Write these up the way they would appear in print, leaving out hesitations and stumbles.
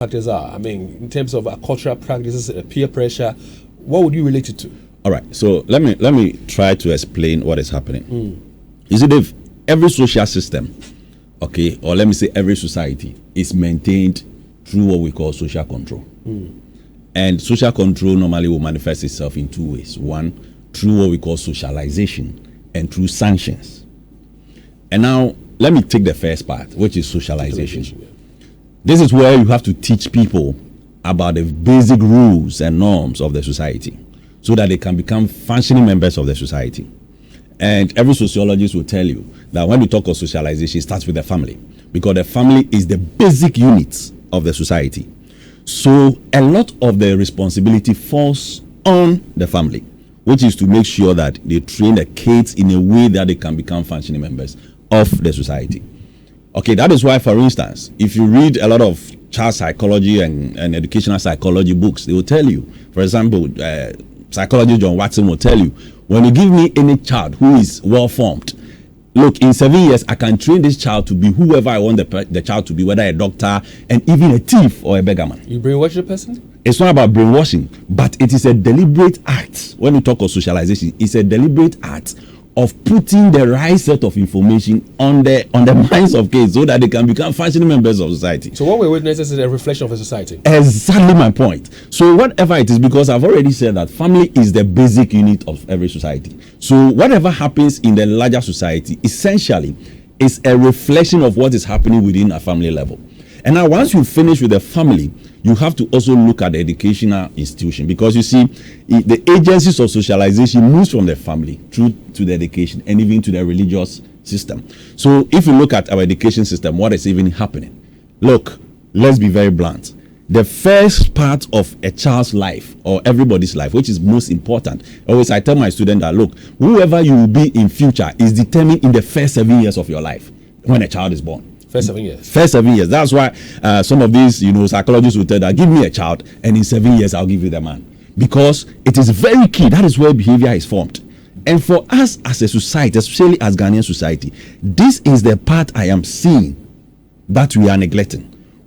factors are? I mean, in terms of cultural practices, peer pressure, what would you relate it to? All right, so let me try to explain what is happening. You see, Dave, every social system, okay, or let me say every society is maintained through what we call social control. And social control normally will manifest itself in two ways. One, through what we call socialization, and through sanctions. And now, let me take the first part, which is socialization. This is where you have to teach people about the basic rules and norms of the society so that they can become functioning members of the society. And every sociologist will tell you that when we talk of socialization, it starts with the family, because the family is the basic unit of the society. So a lot of the responsibility falls on the family, which is to make sure that they train the kids in a way that they can become functioning members of the society. Okay, that is why, for instance, if you read a lot of child psychology and educational psychology books, they will tell you, for example, psychologist John Watson will tell you, when you give me any child who is well formed, look, in 7 years, I can train this child to be whoever I want the child to be, whether a doctor and even a thief or a beggarman. You brainwash the person? It's not about brainwashing, but it is a deliberate act. When we talk of socialization, it's a deliberate act of putting the right set of information on the minds of kids so that they can become functioning members of society. So what we're witnessing is a reflection of a society. Exactly my point. So whatever it is, because I've already said that family is the basic unit of every society. So whatever happens in the larger society essentially is a reflection of what is happening within a family level. And now once you finish with the family, you have to also look at the educational institution, because you see the agencies of socialization moves from the family through to the education and even to the religious system. So if you look at our education system, what is even happening? Look, let's be very blunt. The first part of a child's life or everybody's life, which is most important, always I tell my students that, look, whoever you will be in future is determined in the first 7 years of your life when a child is born. First 7 years. First 7 years. That's why some of these, psychologists will tell that, give me a child, and in 7 years I'll give you the man, because it is very key. That is where behavior is formed. And for us as a society, especially as Ghanaian society, this is the part I am seeing that we are neglecting,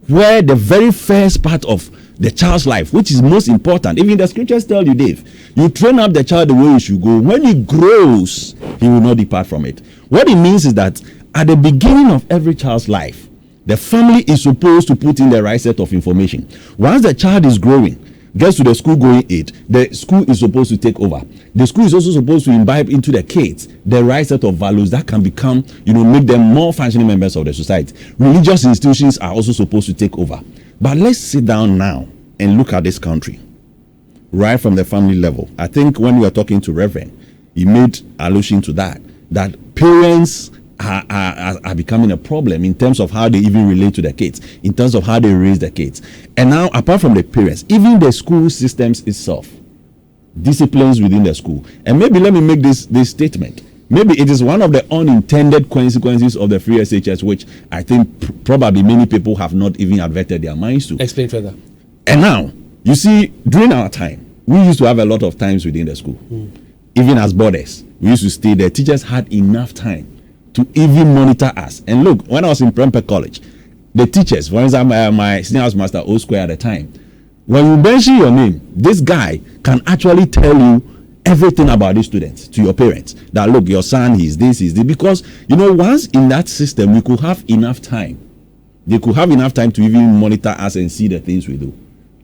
where the very first part of the child's life, which is most important, even the scriptures tell you, Dave, you train up the child the way he should go. When he grows, he will not depart from it. What it means is that at the beginning of every child's life, the family is supposed to put in the right set of information. Once the child is growing, gets to the school going age, the school is supposed to take over. The school is also supposed to imbibe into the kids the right set of values that can become, make them more functioning members of the society. Religious institutions are also supposed to take over. But let's sit down now and look at this country, right from the family level. I think when we were talking to Reverend, he made allusion to that parents are becoming a problem in terms of how they even relate to their kids, in terms of how they raise their kids. And now, apart from the parents, even the school systems itself, disciplines within the school. And maybe let me make this statement. Maybe it is one of the unintended consequences of the free SHS, which I think probably many people have not even adverted their minds to. Explain further. And now, you see, during our time, we used to have a lot of times within the school. Even as boarders, we used to stay there. Teachers had enough time to even monitor us. And look, when I was in Prempeh College, the teachers, for example, my senior house master O Square at the time, when you mention your name, this guy can actually tell you everything about the students to your parents. That, look, your son, he's this, because, once in that system, we could have enough time. They could have enough time to even monitor us and see the things we do.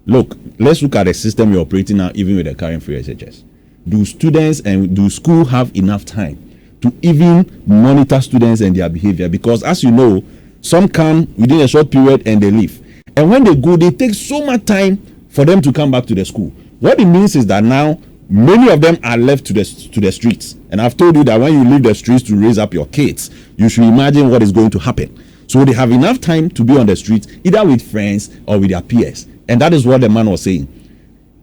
Look, let's look at the system we're operating now, even with the current free SHS. Do students and do school have enough time to even monitor students and their behavior? Because as you know, some come within a short period and they leave. And when they go, they take so much time for them to come back to the school. What it means is that now many of them are left to the streets. And I've told you that when you leave the streets to raise up your kids, you should imagine what is going to happen. So they have enough time to be on the streets, either with friends or with their peers. And that is what the man was saying.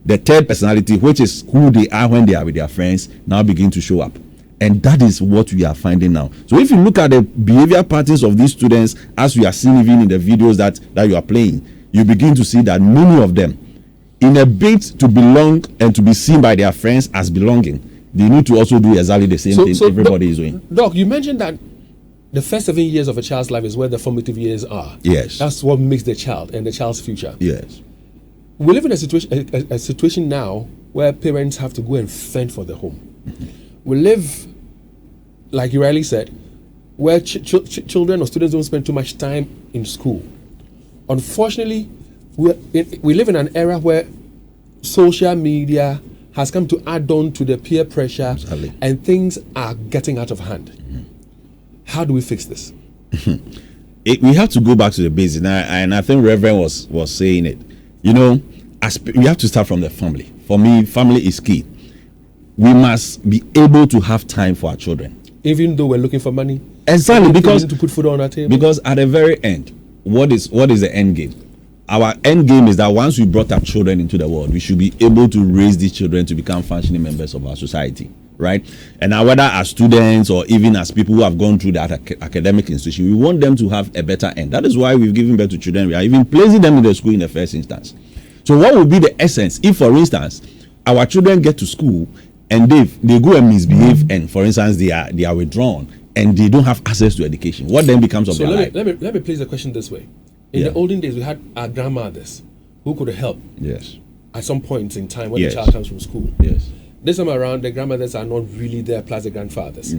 The third personality, which is who they are when they are with their friends, now begin to show up. And that is what we are finding now. So if you look at the behavior patterns of these students, as we are seeing even in the videos that you are playing, you begin to see that many of them, in a bid to belong and to be seen by their friends as belonging, they need to also do exactly the same thing everybody is doing. Doc, you mentioned that the first 7 years of a child's life is where the formative years are. Yes. That's what makes the child and the child's future. Yes. We live in a situation now where parents have to go and fend for the home. We live, like you rightly said, where children or students don't spend too much time in school. Unfortunately, we live in an era where social media has come to add on to the peer pressure. Exactly. And things are getting out of hand. How do we fix this? We have to go back to the basics, and I think Reverend was saying it. You know, we have to start from the family. For me, family is key. We must be able to have time for our children, even though we're looking for money. Exactly, because to put food on our table. Because at the very end, what is the end game? Our end game is that once we brought our children into the world, we should be able to raise these children to become functioning members of our society, right? And now, whether as students or even as people who have gone through that academic institution, we want them to have a better end. That is why we've given birth to children. We are even placing them in the school in the first instance. So what would be the essence if, for instance, our children get to school and they go and misbehave, and for instance they are withdrawn and they don't have access to education? What then becomes of their life? Let me place the question this way. In the olden days, we had our grandmothers who could help. Yes. At some points in time when Yes. the child comes from school. Yes. This time around, the grandmothers are not really there, plus the grandfathers.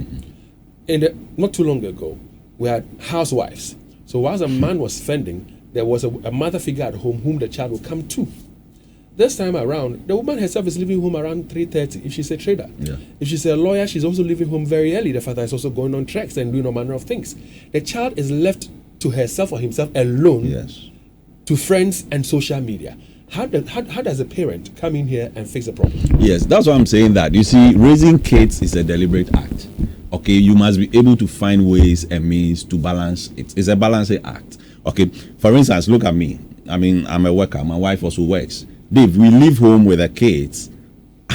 Not too long ago, we had housewives. So whilst a man was fending, there was a mother figure at home whom the child would come to. This time around, the woman herself is leaving home around 3:30 if she's a trader. Yeah. If she's a lawyer, she's also leaving home very early. The father is also going on treks and doing all manner of things. The child is left to herself or himself alone, Yes. to friends and social media. How does a parent come in here and fix the problem? Yes, that's why I'm saying that. You see, raising kids is a deliberate act. Okay, you must be able to find ways and means to balance it. It's a balancing act. Okay, for instance, look at me. I mean, I'm a worker. My wife also works. Dave, we leave home with the kids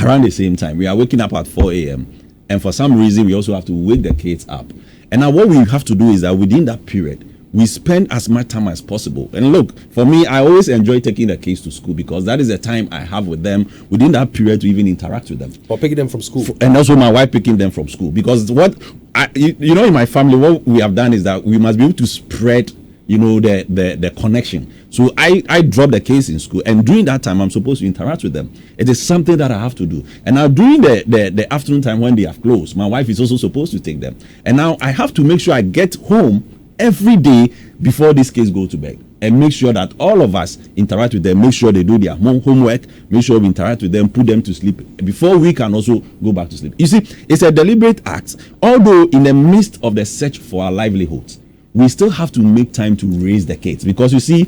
around the same time. We are waking up at 4 a.m. And for some reason, we also have to wake the kids up. And now what we have to do is that within that period, we spend as much time as possible. And look, for me, I always enjoy taking the kids to school because that is the time I have with them within that period to even interact with them. Or picking them from school. And also my wife picking them from school. Because in my family, what we have done is that we must be able to spread, the connection. So I drop the kids in school, and during that time, I'm supposed to interact with them. It is something that I have to do. And now during the afternoon time when they have closed, my wife is also supposed to take them. And now I have to make sure I get home every day before these kids go to bed, and make sure that all of us interact with them, make sure they do their homework, make sure we interact with them, put them to sleep before we can also go back to sleep. You see, it's a deliberate act. Although in the midst of the search for our livelihoods, we still have to make time to raise the kids, because you see,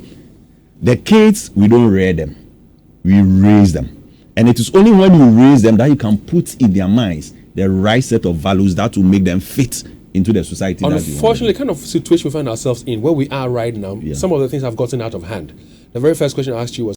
the kids, we don't rear them, we raise them. And it is only when you raise them that you can put in their minds the right set of values that will make them fit into the society. Unfortunately, the kind of situation we find ourselves in, where we are right now, some of the things have gotten out of hand. The very first question I asked you was,